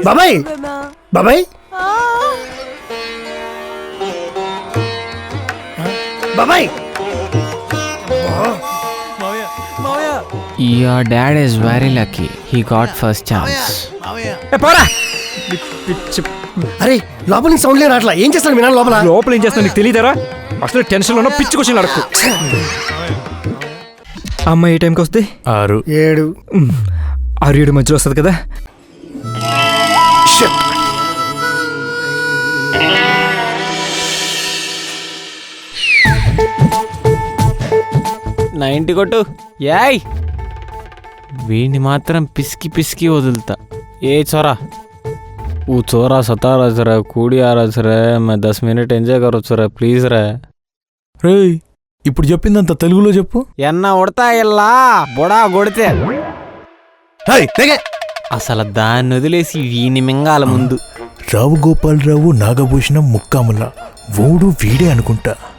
బాబాయ్ బాబాయ్ బాబాయ్ Your dad is very lucky. He got first chance. పోరా. అరే లోపల నుంచి సౌండ్ లేదు అట్లా ఏం చేస్తాను మీ నాన్న లోపల లోపల ఏం చేస్తావు నీకు తెలియదారా? అసలు టెన్షన్లో ఉన్న పిచ్చి క్వశ్చన్ అడక్కు. అమ్మ ఏ టైంకి వస్తే 6 7 6 మధ్యలో వస్తుంది కదా. నైంటీ కొట్టు. యాయ్ వీడిని మాత్రం పిసికి పిసికి వదులుతా. ఏ చోరా वो चोरा सता रहा जरा कूड़ी आ रहा रे मैं 10 मिनट ఎంజాయ్ కరోచ్చు రా ప్లీజ్ రా. రేయ్ ఇప్పుడు చెప్పిందంత తెలుగులో చెప్పు. ఎన్న ఉడతా ఇల్లా బొడా కొడితే అసలు దాన్ని వదిలేసి వీని మింగాల ముందు. రావు గోపాలరావు నాగభూషణం ముక్కాముల ఓడు వీడే అనుకుంటా.